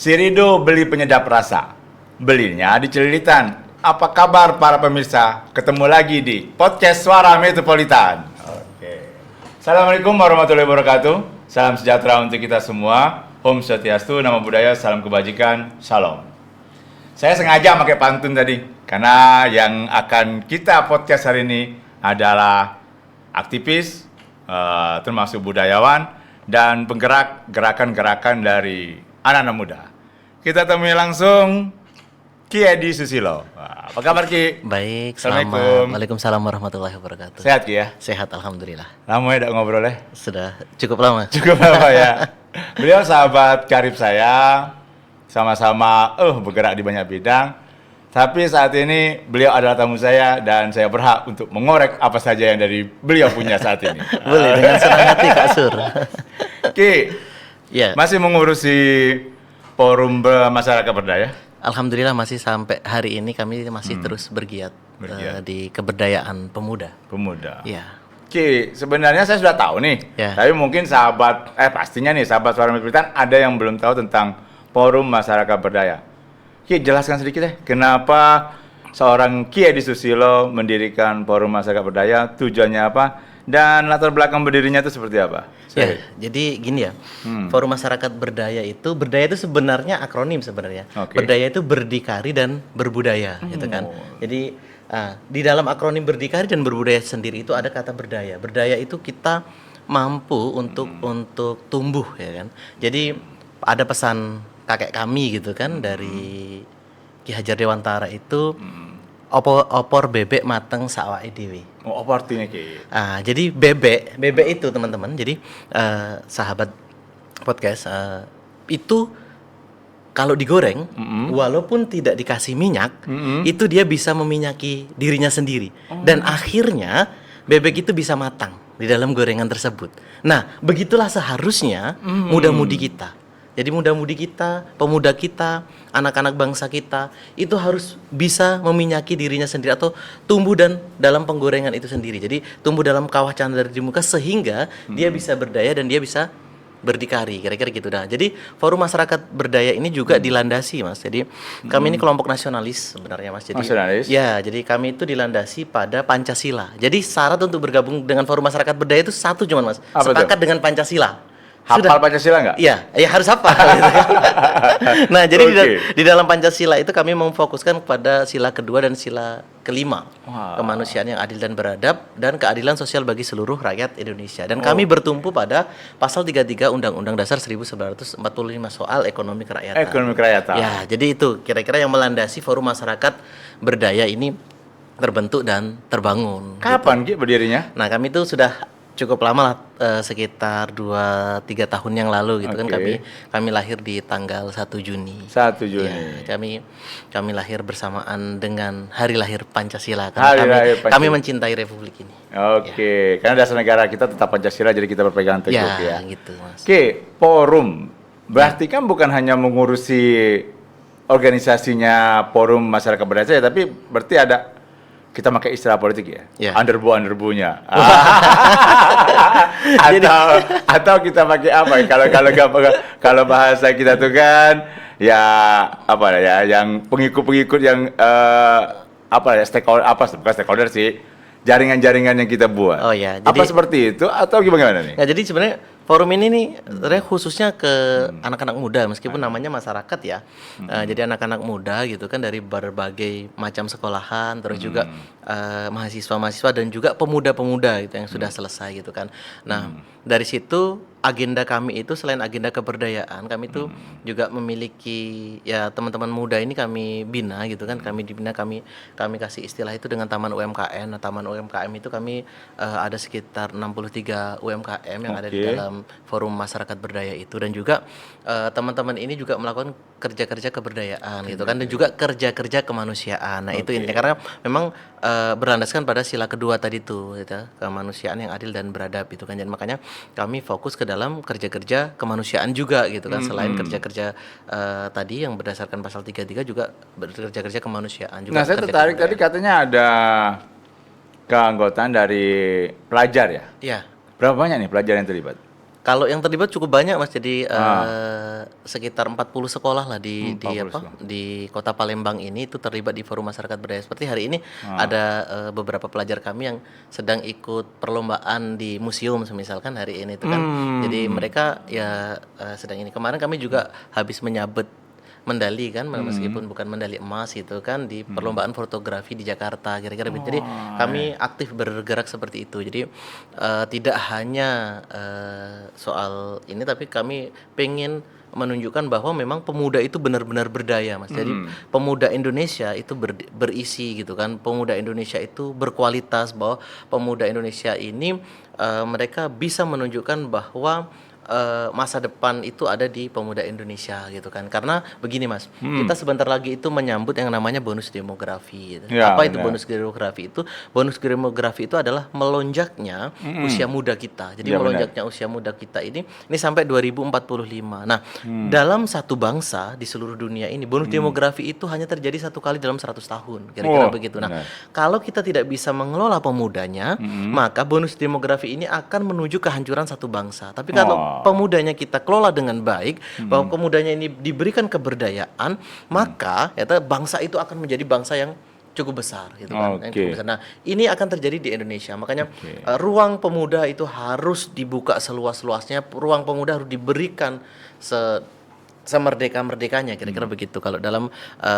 Si Rido beli penyedap rasa. Belinya di Celilitan. Apa kabar para pemirsa? Ketemu lagi di Podcast Suara Metropolitan. Oke. Assalamualaikum warahmatullahi wabarakatuh. Salam sejahtera untuk kita semua. Om Swastiastu, Namo Buddhaya, salam kebajikan, Shalom. Saya sengaja pakai pantun tadi karena yang akan kita podcast hari ini adalah aktivis, termasuk budayawan dan penggerak gerakan-gerakan dari anak-anak muda. Kita temui langsung Ki Edi Susilo. Apa kabar Ki? Baik, Assalamualaikum. Waalaikumsalam warahmatullahi wabarakatuh. Sehat Ki ya? Sehat, alhamdulillah. Lama ya ngobrol ya? Sudah cukup lama. Cukup lama ya. Beliau sahabat karib saya, sama-sama bergerak di banyak bidang. Tapi saat ini beliau adalah tamu saya dan saya berhak untuk mengorek apa saja yang dari beliau punya saat ini. Boleh, dengan senang hati Kak Sur. Ki, Ya, masih mengurusi forum masyarakat berdaya? alhamdulillah masih sampai hari ini kami masih terus bergiat, di keberdayaan pemuda. Pemuda. Ya, Ki, sebenarnya saya sudah tahu nih, Ya. tapi mungkin pastinya nih sahabat Suara Metropolitan ada yang belum tahu tentang forum masyarakat berdaya. Ki, jelaskan sedikit deh, kenapa seorang Ki Edi Susilo mendirikan forum masyarakat berdaya, tujuannya apa, dan latar belakang berdirinya itu seperti apa? ya. Jadi gini ya, Forum Masyarakat Berdaya itu sebenarnya akronim sebenarnya. Oke. Berdaya itu berdikari dan berbudaya, gitu kan. Jadi di dalam akronim berdikari dan berbudaya sendiri itu ada kata berdaya. Berdaya itu kita mampu untuk tumbuh, ya kan. Jadi ada pesan kakek kami gitu kan dari Ki Hajar Dewantara itu opor bebek mateng sawake dhewe. Oh, apa artinya Ki? Jadi bebek itu teman-teman. Jadi sahabat podcast itu kalau digoreng, walaupun tidak dikasih minyak, itu dia bisa meminyaki dirinya sendiri. Dan akhirnya bebek itu bisa matang di dalam gorengan tersebut. Nah, begitulah seharusnya muda-mudi kita. Jadi muda-mudi kita, pemuda kita, anak-anak bangsa kita itu harus bisa meminyaki dirinya sendiri atau tumbuh dan dalam penggorengan itu sendiri. Jadi tumbuh dalam kawah candra di muka sehingga dia bisa berdaya dan dia bisa berdikari, kira-kira gitu. Nah, jadi Forum Masyarakat Berdaya ini juga dilandasi, Mas. Jadi kami ini kelompok nasionalis sebenarnya, Mas. Jadi Nasionalis? ya, jadi kami itu dilandasi pada Pancasila. Jadi syarat untuk bergabung dengan Forum Masyarakat Berdaya itu satu cuman, Mas. Apa Sepakat dengan Pancasila. Hafal Pancasila nggak? Iya, ya harus hafal. Gitu kan. Nah, jadi Oke. di dalam Pancasila itu kami memfokuskan kepada sila kedua dan sila kelima, Wah. kemanusiaan yang adil dan beradab dan keadilan sosial bagi seluruh rakyat Indonesia. Dan kami bertumpu pada pasal 33 Undang-Undang Dasar 1945 soal ekonomi kerakyatan. Ekonomi kerakyatan. Ya, jadi itu kira-kira yang melandasi Forum Masyarakat Berdaya ini terbentuk dan terbangun. Kapan Ki berdirinya? Nah, kami itu sudah cukup lama lah, sekitar 2-3 tahun yang lalu gitu kan. Oke. Kami lahir di tanggal 1 Juni. 1 Juni. Ya, kami lahir bersamaan dengan hari lahir Pancasila Hari karena lahir Pancasila. kami mencintai republik ini. Oke, karena dasar negara kita tetap Pancasila, jadi kita berpegang teguh ya. Gitu, Mas. Oke, forum. Berarti kan bukan hanya mengurusi organisasinya forum masyarakat berdaya saja, tapi berarti ada, kita pakai istilah politik ya, Ya. underbu-underbunya. atau kita pakai apa? Kalau bahasa kita tuh kan ya apa ya, yang pengikut-pengikut yang stakeholder, bukan stakeholder sih, jaringan-jaringan yang kita buat. Oh ya, Apa jadi seperti itu atau gimana nih? Nah, jadi sebenarnya forum ini nih sebenarnya khususnya ke anak-anak muda, meskipun namanya masyarakat ya. Jadi anak-anak muda gitu kan dari berbagai macam sekolahan, terus juga mahasiswa-mahasiswa dan juga pemuda-pemuda gitu yang sudah selesai gitu kan. Nah, dari situ agenda kami itu selain agenda keberdayaan, kami itu juga memiliki ya teman-teman muda ini kami bina gitu kan. Kami dibina, kami kasih istilah itu dengan Taman UMKM. Nah, Taman UMKM itu kami ada sekitar 63 UMKM yang ada di dalam Forum Masyarakat Berdaya itu, dan juga teman-teman ini juga melakukan kerja-kerja keberdayaan gitu kan, dan juga kerja-kerja kemanusiaan. Nah, itu intinya karena memang berlandaskan pada sila kedua tadi tuh gitu, kemanusiaan yang adil dan beradab itu kan. Dan makanya kami fokus ke dalam kerja-kerja kemanusiaan juga gitu kan, selain kerja-kerja tadi yang berdasarkan pasal 33 juga kerja-kerja kemanusiaan juga. Nah, saya tertarik tadi katanya ada keanggotaan dari pelajar ya. Iya. Berapa banyak nih pelajar yang terlibat? Kalau yang terlibat cukup banyak Mas, jadi sekitar 40 sekolah lah di 40 apa sekolah. di Kota Palembang ini itu terlibat di Forum Masyarakat Berdaya. Seperti hari ini ada beberapa pelajar kami yang sedang ikut perlombaan di museum misalkan hari ini itu kan. Jadi mereka ya sedang ini. Kemarin kami juga habis menyabet medali kan, meskipun bukan medali emas gitu kan di perlombaan fotografi di Jakarta kira-kira begitu. Jadi kami aktif bergerak seperti itu. Jadi tidak hanya soal ini, tapi kami pengen menunjukkan bahwa memang pemuda itu benar-benar berdaya Mas. Jadi pemuda Indonesia itu berisi gitu kan. Pemuda Indonesia itu berkualitas, bahwa pemuda Indonesia ini mereka bisa menunjukkan bahwa masa depan itu ada di pemuda Indonesia gitu kan. Karena begini Mas, kita sebentar lagi itu menyambut yang namanya bonus demografi gitu. Ya, Apa itu benar. bonus demografi itu? Bonus demografi itu adalah melonjaknya usia muda kita. Jadi Ya, melonjaknya usia muda kita ini sampai 2045. Nah, dalam satu bangsa di seluruh dunia ini bonus demografi itu hanya terjadi satu kali dalam 100 tahun. Kira-kira Oh, begitu. Nah, benar. kalau kita tidak bisa mengelola pemudanya, maka bonus demografi ini akan menuju kehancuran satu bangsa. Tapi kalau pemudanya kita kelola dengan baik, bahwa pemudanya ini diberikan keberdayaan, maka bangsa itu akan menjadi bangsa yang cukup besar gitu kan. Yang Oke. cukup besar. Nah, ini akan terjadi di Indonesia. Makanya ruang pemuda itu harus dibuka seluas-luasnya, ruang pemuda harus diberikan semerdeka-merdekanya, kira-kira begitu kalau dalam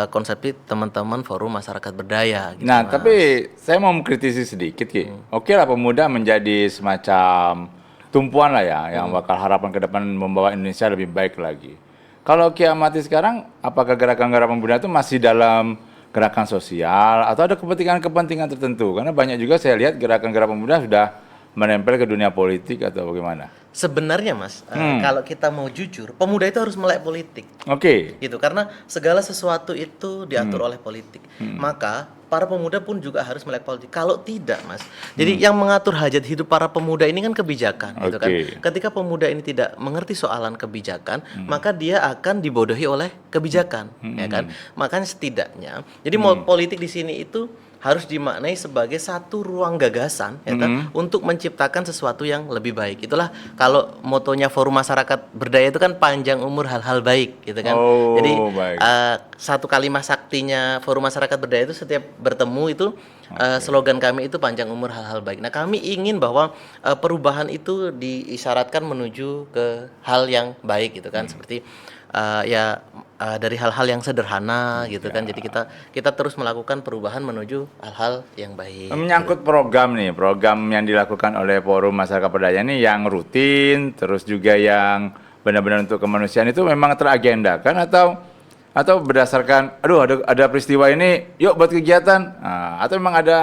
konsep teman-teman Forum Masyarakat Berdaya gitu, Nah, Mas. tapi saya mau mengkritisi sedikit, Ki. Oke lah pemuda menjadi semacam tumpuan lah ya, yang bakal harapan ke depan membawa Indonesia lebih baik lagi. Kalau Ki amati sekarang, apakah gerakan-gerakan pemuda itu masih dalam gerakan sosial atau ada kepentingan-kepentingan tertentu? Karena banyak juga saya lihat gerakan-gerakan pemuda sudah menempel ke dunia politik atau bagaimana? Sebenarnya Mas, kalau kita mau jujur, pemuda itu harus melek politik. Oke. Gitu, karena segala sesuatu itu diatur oleh politik. Maka para pemuda pun juga harus melek politik. Kalau tidak Mas, jadi yang mengatur hajat hidup para pemuda ini kan kebijakan gitu kan. Oke. Ketika pemuda ini tidak mengerti soalan kebijakan, maka dia akan dibodohi oleh kebijakan, ya kan. Makanya setidaknya jadi mau politik di sini itu harus dimaknai sebagai satu ruang gagasan untuk menciptakan sesuatu yang lebih baik. Itulah kalau motonya Forum Masyarakat Berdaya itu kan panjang umur hal-hal baik gitu kan. Oh, Jadi baik. satu kalimat saktinya Forum Masyarakat Berdaya itu setiap bertemu itu slogan kami itu panjang umur hal-hal baik. Nah, kami ingin bahwa perubahan itu diisyaratkan menuju ke hal yang baik gitu kan, seperti dari hal-hal yang sederhana gitu kan. Jadi kita terus melakukan perubahan menuju hal-hal yang baik. Menyangkut program nih, program yang dilakukan oleh Forum Masyarakat Berdaya ini yang rutin, terus juga yang benar-benar untuk kemanusiaan itu memang teragendakan atau berdasarkan, aduh ada peristiwa ini, yuk buat kegiatan, atau memang ada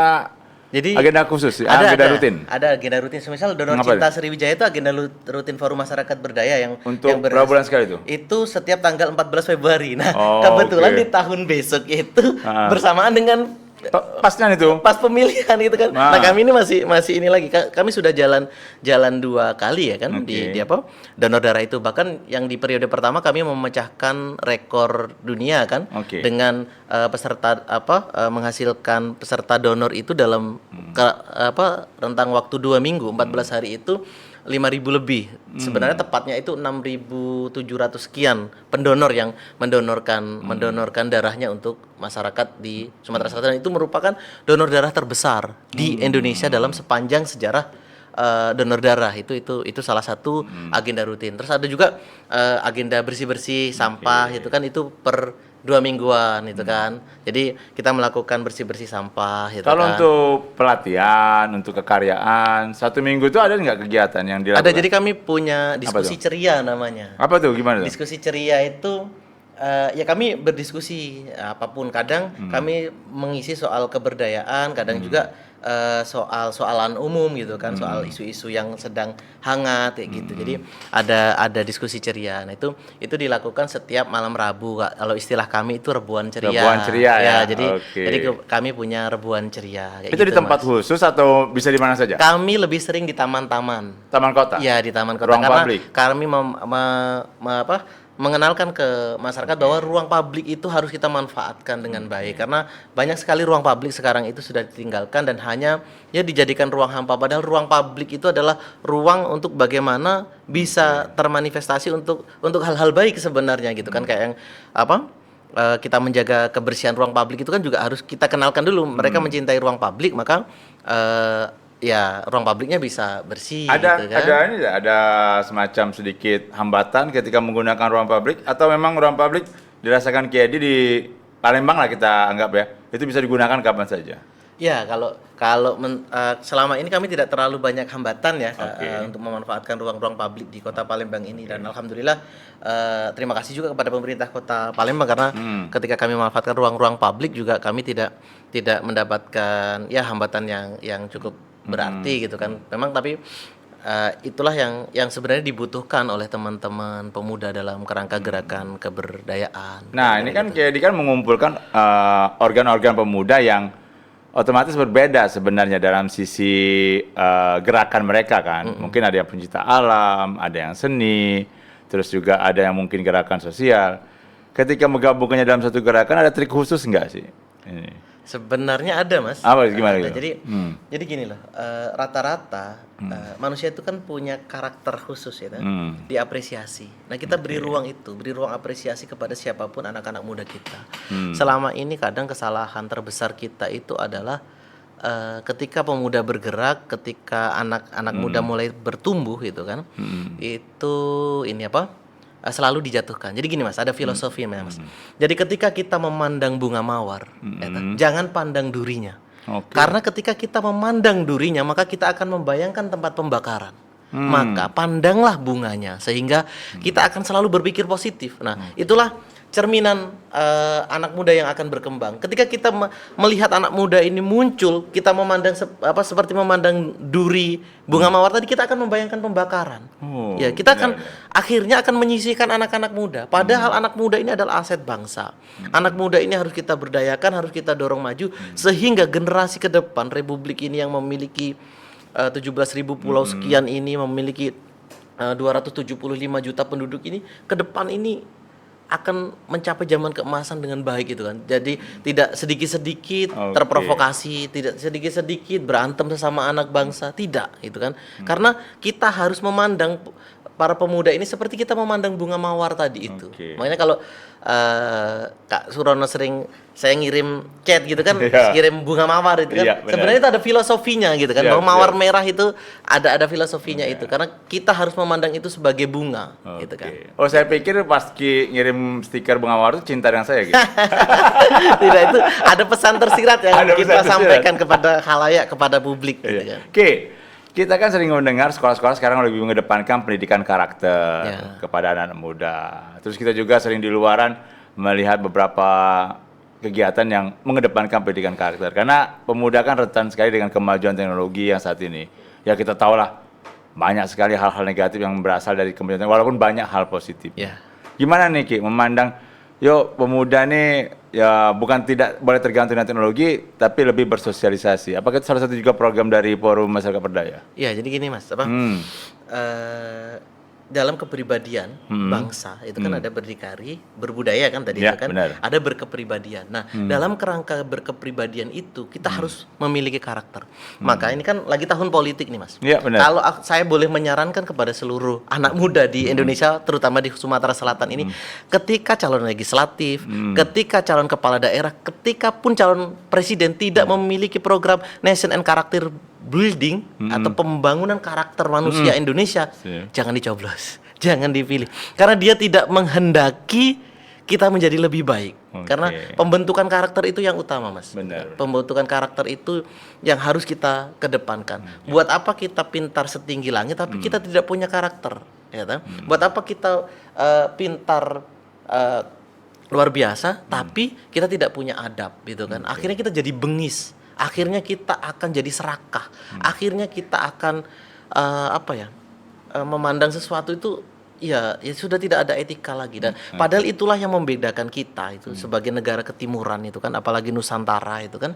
Jadi agenda khusus, agenda rutin Ada agenda rutin. Semisal Donor Apa Cinta itu? Sriwijaya itu agenda rutin Forum Masyarakat Berdaya yang untuk yang berapa bulan sekali itu? Itu setiap tanggal 14 Februari. Nah, Oh, kebetulan oke. di tahun besok itu Ah. bersamaan dengan Pasnya itu. pas pemilihan itu kan. Ah. Nah, kami ini masih ini lagi. Kami sudah jalan 2 kali ya kan Oke. di apa? Donor darah itu. Bahkan yang di periode pertama kami memecahkan rekor dunia kan Oke. dengan menghasilkan peserta donor itu dalam rentang waktu 2 minggu, 14 hari itu 5.000 lebih. Sebenarnya tepatnya itu 6.700 sekian pendonor yang mendonorkan darahnya untuk masyarakat di Sumatera Selatan. Itu merupakan donor darah terbesar di Indonesia dalam sepanjang sejarah donor darah. Itu salah satu agenda rutin. Terus ada juga agenda bersih-bersih sampah itu kan, itu per 2 mingguan itu kan. Jadi kita melakukan bersih-bersih sampah gitu Kalau kan. untuk pelatihan, untuk kekaryaan, 1 minggu itu ada nggak kegiatan yang dilakukan? Ada, jadi kami punya diskusi tuh? ceria namanya. Apa tuh? Gimana tuh? Diskusi ceria itu ya kami berdiskusi apapun. Kadang kami mengisi soal keberdayaan, kadang juga soal-soalan umum gitu kan, soal isu-isu yang sedang hangat kayak gitu. Jadi ada diskusi ceria. Nah, itu dilakukan setiap malam Rabu, Kak. Kalau istilah kami itu rebuan ceria. Rebuan ceria ya? Jadi Oke. kami punya rebuan ceria kayak Itu di gitu, tempat Mas. khusus atau bisa di mana saja? Kami lebih sering di taman-taman. Taman kota? Iya, di taman kota, Ruang karena publik? kami mengenalkan ke masyarakat bahwa ruang publik itu harus kita manfaatkan dengan baik, karena banyak sekali ruang publik sekarang itu sudah ditinggalkan dan hanya ya dijadikan ruang hampa, padahal ruang publik itu adalah ruang untuk bagaimana bisa termanifestasi untuk hal-hal baik sebenarnya gitu kan, kayak yang apa, kita menjaga kebersihan ruang publik itu kan juga harus kita kenalkan dulu mereka mencintai ruang publik, maka ya ruang publiknya bisa bersih gitu kan. Ada semacam sedikit hambatan ketika menggunakan ruang publik, atau memang ruang publik dirasakan Kiedi di Palembang lah kita anggap ya, itu bisa digunakan kapan saja. Ya, kalau selama ini kami tidak terlalu banyak hambatan ya untuk memanfaatkan ruang-ruang publik di Kota Palembang ini, dan alhamdulillah terima kasih juga kepada pemerintah Kota Palembang karena ketika kami memanfaatkan ruang-ruang publik juga kami tidak mendapatkan ya hambatan yang cukup berarti gitu kan. Memang tapi itulah yang sebenarnya dibutuhkan oleh teman-teman pemuda dalam kerangka gerakan keberdayaan. Nah, ini kan Kiedi kan mengumpulkan organ-organ pemuda yang otomatis berbeda sebenarnya dalam sisi gerakan mereka kan. Mungkin ada yang pencinta alam, ada yang seni, terus juga ada yang mungkin gerakan sosial. Ketika menggabungkannya dalam satu gerakan, ada trik khusus nggak sih? Ini. Sebenarnya ada, Mas. Apa gimana Ada. gitu? Jadi gini loh, rata-rata manusia itu kan punya karakter khusus ya, diapresiasi. Nah, kita beri ruang apresiasi kepada siapapun anak-anak muda kita. Selama ini kadang kesalahan terbesar kita itu adalah ketika pemuda bergerak, ketika anak-anak muda mulai bertumbuh gitu kan, itu ini apa? Selalu dijatuhkan. Jadi gini Mas, ada filosofi Mas. Jadi ketika kita memandang bunga mawar, jangan pandang durinya. Karena ketika kita memandang durinya, maka kita akan membayangkan tempat pembakaran. Maka pandanglah bunganya, sehingga kita akan selalu berpikir positif. Nah, itulah cerminan anak muda yang akan berkembang. Ketika kita melihat anak muda ini muncul, kita memandang seperti memandang duri bunga mawar tadi, kita akan membayangkan pembakaran. Ya, kita akan akhirnya akan menyisihkan anak-anak muda. Padahal anak muda ini adalah aset bangsa. Anak muda ini harus kita berdayakan, harus kita dorong maju sehingga generasi ke depan Republik ini yang memiliki 17.000 pulau sekian ini, memiliki 275 juta penduduk ini, ke depan ini akan mencapai zaman keemasan dengan baik gitu kan. Jadi tidak sedikit-sedikit terprovokasi, tidak sedikit-sedikit berantem sesama anak bangsa, tidak gitu kan. Karena kita harus memandang para pemuda ini seperti kita memandang bunga mawar tadi itu. Makanya kalau Kak Surono sering saya ngirim chat gitu kan, kirim bunga mawar itu kan. Sebenarnya itu ada filosofinya gitu kan. Bahwa mawar merah itu ada filosofinya itu, karena kita harus memandang itu sebagai bunga gitu kan. Oh, saya pikir pas ngirim stiker bunga mawar itu cinta dengan saya gitu. Tidak, itu ada pesan tersirat yang kita sampaikan kepada khalayak, kepada publik gitu kan. Kita kan sering mendengar sekolah-sekolah sekarang lebih mengedepankan pendidikan karakter kepada anak muda. Terus kita juga sering di luaran melihat beberapa kegiatan yang mengedepankan pendidikan karakter. Karena pemuda kan rentan sekali dengan kemajuan teknologi yang saat ini. Ya kita tahulah banyak sekali hal-hal negatif yang berasal dari kemajuan, walaupun banyak hal positif. Gimana nih Ki, memandang pemuda nih ya bukan tidak boleh tergantung dengan teknologi, tapi lebih bersosialisasi. Apakah itu salah satu juga program dari Forum Masyarakat Berdaya? Iya, jadi gini Mas, dalam kepribadian bangsa itu kan ada berdikari, berbudaya kan tadi itu kan, ada berkepribadian. Nah, dalam kerangka berkepribadian itu kita harus memiliki karakter. Maka ini kan lagi tahun politik nih Mas. Kalau saya boleh menyarankan kepada seluruh anak muda di Indonesia, terutama di Sumatera Selatan ini, ketika calon legislatif, ketika calon kepala daerah, ketika pun calon presiden tidak memiliki program nation and character building atau pembangunan karakter manusia Indonesia, jangan dicoblos, jangan dipilih, karena dia tidak menghendaki kita menjadi lebih baik. Karena pembentukan karakter itu yang utama Mas. Pembentukan karakter itu yang harus kita kedepankan. Buat apa kita pintar setinggi langit tapi kita tidak punya karakter, ya kan? Buat apa kita pintar luar biasa tapi kita tidak punya adab gitu kan. Akhirnya kita jadi bengis. Akhirnya kita akan jadi serakah. Akhirnya kita akan memandang sesuatu itu ya sudah tidak ada etika lagi. Dan padahal itulah yang membedakan kita itu sebagai negara ketimuran itu kan, apalagi Nusantara itu kan,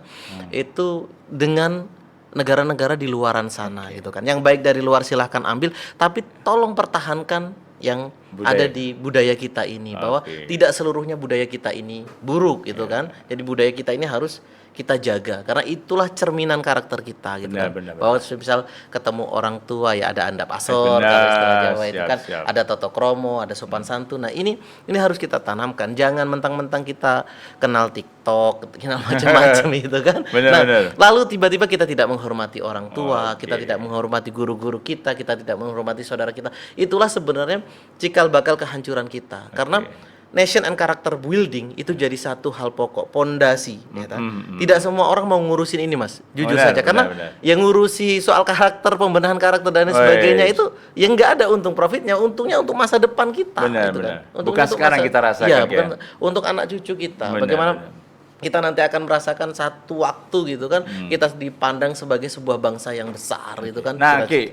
itu dengan negara-negara di luaran sana gitu kan. Yang baik dari luar silahkan ambil, tapi tolong pertahankan yang Budaya. ada di budaya kita ini, bahwa Oke. tidak seluruhnya budaya kita ini buruk gitu kan. Jadi budaya kita ini harus kita jaga karena itulah cerminan karakter kita gitu Benar, kan. benar, Bahwa misal ketemu orang tua ya ada andap asor Benar, kalau istilah Jawa itu siap, kan, siap. ada toto kromo, ada sopan santun. Nah, ini harus kita tanamkan. Jangan mentang-mentang kita kenal TikTok, kenal macam-macam itu kan. Benar, Nah, benar. lalu tiba-tiba kita tidak menghormati orang tua, Oke. kita tidak menghormati guru-guru kita tidak menghormati saudara kita. Itulah sebenarnya cikal bakal kehancuran kita. Karena nation and character building itu jadi satu hal pokok, pondasi, ya kan? Tidak semua orang mau ngurusin ini, Mas. Jujur Benar, saja, karena benar. yang ngurusi soal karakter, pembenahan karakter dan lain Oh, sebagainya yes. itu yang nggak ada untung profitnya, untungnya untuk masa depan kita. Benar, gitu benar. kan. Untungnya Bukan untuk sekarang kita rasakan, Iya, Ki, bukan ya? untuk anak cucu kita. Benar, Bagaimana benar. kita nanti akan merasakan satu waktu gitu kan, kita dipandang sebagai sebuah bangsa yang besar gitu kan. Nah, Kita- Ki,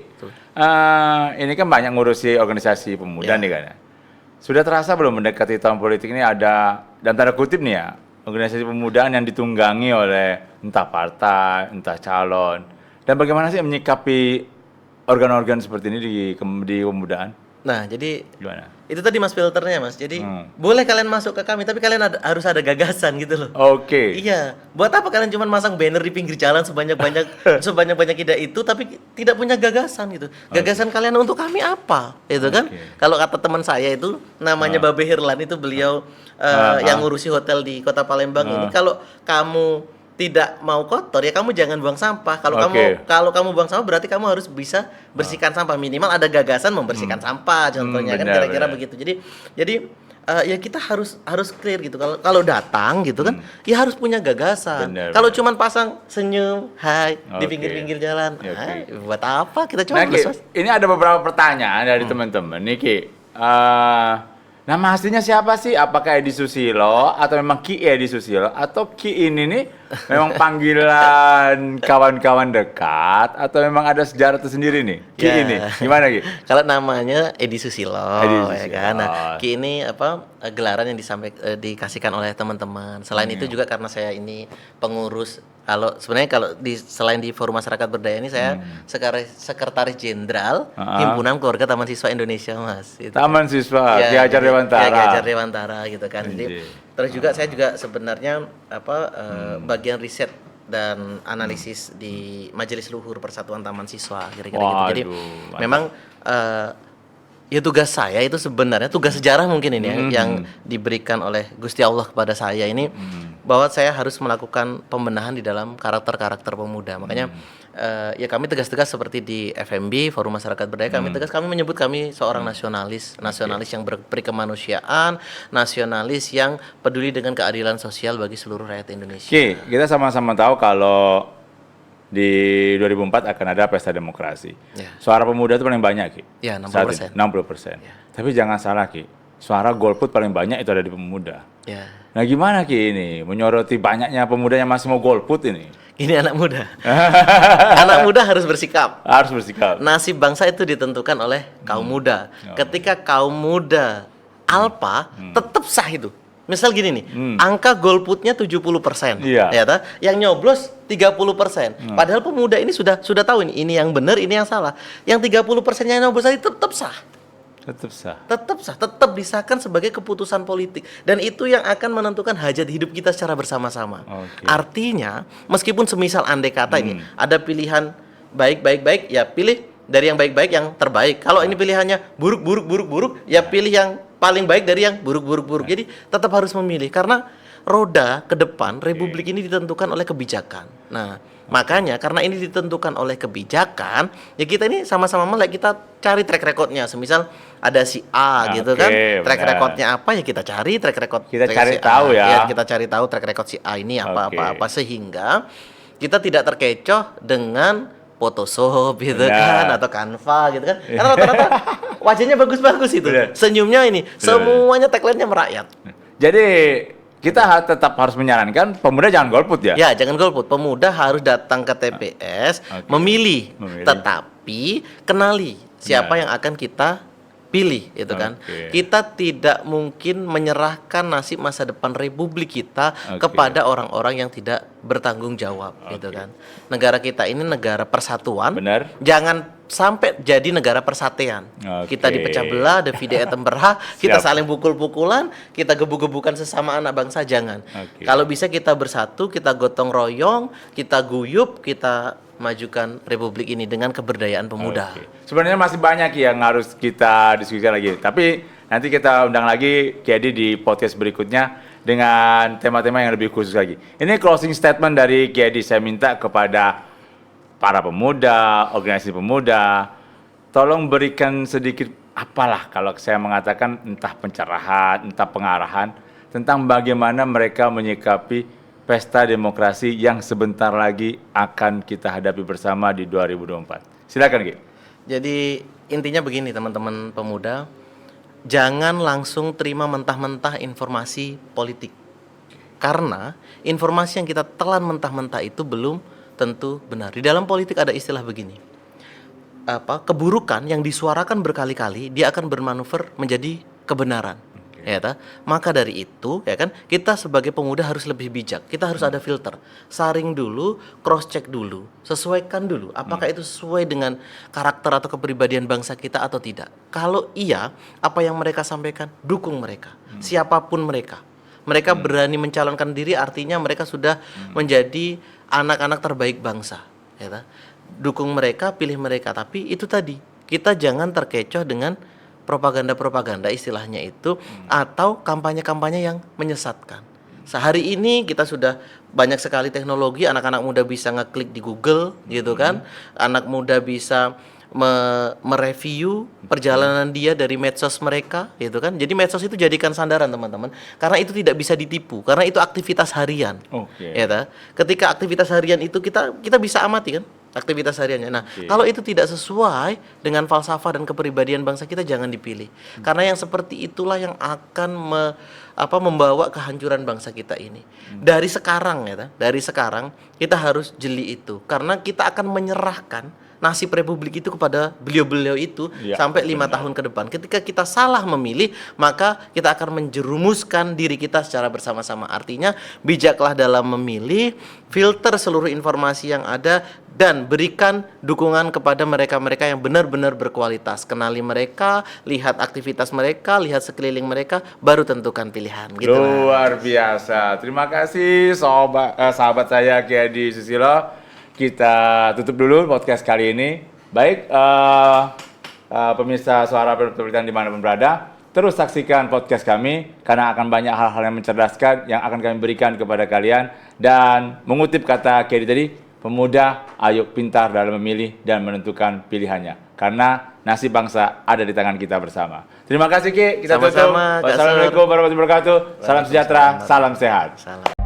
ini kan banyak ngurusi organisasi pemuda Ya. nih kan ya. Sudah terasa belum mendekati tahun politik ini ada, dan tanda kutip nih ya, organisasi pemudaan yang ditunggangi oleh entah partai, entah calon. Dan bagaimana sih menyikapi organ-organ seperti ini di pemudaan? Nah, jadi Gimana? itu tadi Mas filternya, Mas. Jadi boleh kalian masuk ke kami, tapi kalian harus ada gagasan gitu loh. Oke. Iya, buat apa kalian cuma masang banner di pinggir jalan sebanyak-banyak ide itu tapi tidak punya gagasan gitu. Gagasan kalian untuk kami apa? Itu kan. Oke. Kalau kata teman saya itu namanya Babe Hirlan itu beliau yang ngurusi hotel di Kota Palembang ini, kalau kamu tidak mau kotor ya kamu jangan buang sampah. Kalau Oke. kamu buang sampah berarti kamu harus bisa bersihkan sampah, minimal ada gagasan membersihkan sampah contohnya kan, benar, kira-kira benar. begitu. Jadi ya kita harus clear gitu. Kalau datang gitu kan, ya harus punya gagasan. Benar, Kalau benar. cuman pasang senyum, hai di Oke. pinggir-pinggir jalan, Oke. hai, buat apa? Kita Nah, cuma Ki, ini ada beberapa pertanyaan dari teman-teman nih, Ki. Nama aslinya siapa sih? Apakah Edi Susilo atau memang Ki Edi Susilo atau Ki ini nih memang panggilan kawan-kawan dekat atau memang ada sejarah tersendiri nih? Ki Ya. ini gimana, Ki? Kalau namanya Edi Susilo, Edi ya Susilo. kan. Nah, Ki ini gelaran yang dikasihkan oleh teman-teman. Selain itu juga karena saya ini pengurus. Kalau selain di Forum Masyarakat Berdaya ini saya sekretaris jenderal Himpunan Keluarga Taman Siswa Indonesia, Mas. Itu. Taman Siswa Ya, Ki Hajar jadi- Dewantara. Ya, Ki Hajar Dewantara gitu kan. Jadi Anjir. terus juga saya juga sebenarnya bagian riset dan analisis di Majelis Luhur Persatuan Taman Siswa kira-kira gitu. Jadi Waduh, mantap. memang ya tugas saya itu sebenarnya tugas sejarah mungkin ini ya, yang diberikan oleh Gusti Allah kepada saya ini, bahwa saya harus melakukan pembenahan di dalam karakter-karakter pemuda. Makanya ya kami tegas-tegas seperti di FMB Forum Masyarakat Berdaya, kami menyebut kami seorang nasionalis yang berperi kemanusiaan, nasionalis yang peduli dengan keadilan sosial bagi seluruh rakyat Indonesia. Ki, kita sama-sama tahu kalau di 2004 akan ada pesta demokrasi. Ya. Suara pemuda itu paling banyak, Ki. Ya, Saat ini, 60%. 60%. Tapi jangan salah, Ki. Suara golput paling banyak itu ada di pemuda. Ya. Nah, gimana, Ki, ini menyoroti banyaknya pemuda yang masih mau golput ini? Ini anak muda. Anak muda harus bersikap. Harus bersikap. Nasib bangsa itu ditentukan oleh kaum muda. Ketika kaum muda alpa, tetap sah itu. Misal gini nih, angka golputnya 70%. Iya. Ya toh? Yang nyoblos 30%. Padahal pemuda ini sudah tahu ini yang benar, ini yang salah. Yang 30%-nya yang nyoblos tadi tetap sah. Tetap sah. Tetap disahkan sebagai keputusan politik, dan itu yang akan menentukan hajat hidup kita secara bersama-sama. Oke. Artinya, meskipun semisal andai kata ini ada pilihan baik, ya pilih dari yang baik yang terbaik. Kalau ini pilihannya buruk, ya pilih yang paling baik dari yang buruk. Jadi tetap harus memilih, karena roda ke depan Republik ini ditentukan oleh kebijakan. Nah, makanya karena ini ditentukan oleh kebijakan, ya kita ini sama-sama melek, kita cari track recordnya. Semisal ada si A gitu kan, track benar. recordnya apa ya kita cari track record. Kita track cari si A. tahu ya. Kita cari tahu track record si A ini apa Oke. sehingga kita tidak terkecoh dengan Photoshop gitu Benar. kan, atau Canva gitu kan. Karena rata-rata wajahnya bagus-bagus itu. Benar. Senyumnya ini, semuanya tagline-nya merakyat. Jadi, kita tetap harus menyarankan pemuda jangan golput ya? Ya, jangan golput. Pemuda harus datang ke TPS, Oke. memilih, Memilih. tetapi kenali siapa Benar. yang akan kita pilih, itu kan. Oke. Kita tidak mungkin menyerahkan nasib masa depan Republik kita Oke. kepada orang-orang yang tidak bertanggung jawab, gitu kan. Negara kita ini negara persatuan. Benar. Jangan sampai jadi negara persatean. Oke. Kita dipecah belah, divide et impera, kita Siap. saling pukul-pukulan, kita gebuk-gebukan sesama anak bangsa, jangan. Oke. Kalau bisa kita bersatu, kita gotong royong, kita guyup, kita majukan republik ini dengan keberdayaan pemuda. Oke. Sebenarnya masih banyak yang harus kita diskusikan lagi. Tapi nanti kita undang lagi Ki Edi di podcast berikutnya dengan tema-tema yang lebih khusus lagi. Ini closing statement dari Ki Edi. Saya minta kepada para pemuda, organisasi pemuda, tolong berikan sedikit apalah kalau saya mengatakan entah pencerahan, entah pengarahan tentang bagaimana mereka menyikapi pesta demokrasi yang sebentar lagi akan kita hadapi bersama di 2024. Silakan, Ki. Jadi intinya begini teman-teman pemuda, jangan langsung terima mentah-mentah informasi politik. Karena informasi yang kita telan mentah-mentah itu belum tentu benar. Di dalam politik ada istilah begini. Keburukan yang disuarakan berkali-kali dia akan bermanuver menjadi kebenaran. Ya ta? Maka dari itu ya kan kita sebagai pemuda harus lebih bijak. Kita harus ada filter. Saring dulu, cross check dulu, sesuaikan dulu apakah itu sesuai dengan karakter atau kepribadian bangsa kita atau tidak. Kalau iya, apa yang mereka sampaikan dukung mereka. Siapapun mereka. Mereka berani mencalonkan diri artinya mereka sudah menjadi anak-anak terbaik bangsa, ya ta? Dukung mereka, pilih mereka. Tapi itu tadi, kita jangan terkecoh dengan propaganda-propaganda istilahnya itu atau kampanye-kampanye yang menyesatkan. Sehari ini kita sudah banyak sekali teknologi, anak-anak muda bisa ngeklik di Google gitu kan. Anak muda bisa mereview perjalanan dia dari medsos mereka gitu kan. Jadi medsos itu jadikan sandaran teman-teman karena itu tidak bisa ditipu karena itu aktivitas harian. Oke. Ya ta? Ketika aktivitas harian itu kita bisa amati kan aktivitas hariannya. Nah, kalau itu tidak sesuai dengan falsafah dan kepribadian bangsa kita jangan dipilih. Karena yang seperti itulah yang akan membawa kehancuran bangsa kita ini. Dari sekarang ya ta? Dari sekarang kita harus jeli itu karena kita akan menyerahkan nasib republik itu kepada beliau-beliau itu sampai 5 tahun ke depan. Ketika kita salah memilih, maka kita akan menjerumuskan diri kita secara bersama-sama. Artinya, bijaklah dalam memilih, filter seluruh informasi yang ada, dan berikan dukungan kepada mereka-mereka yang benar-benar berkualitas. Kenali mereka, lihat aktivitas mereka, lihat sekeliling mereka, baru tentukan pilihan. Gitu. Luar biasa. Terima kasih sahabat saya Ki Edi Susilo. Kita tutup dulu podcast kali ini. Baik, pemirsa Suara Pemerintahan dimanapun berada, terus saksikan podcast kami karena akan banyak hal-hal yang mencerdaskan yang akan kami berikan kepada kalian. Dan mengutip kata Ki Edi tadi, pemuda ayo pintar dalam memilih dan menentukan pilihannya. Karena nasib bangsa ada di tangan kita bersama. Terima kasih Ki, kita tutup. Sama-sama, Kak Sur. Wassalamualaikum warahmatullahi wabarakatuh. Salam sejahtera, salam sehat. Salam.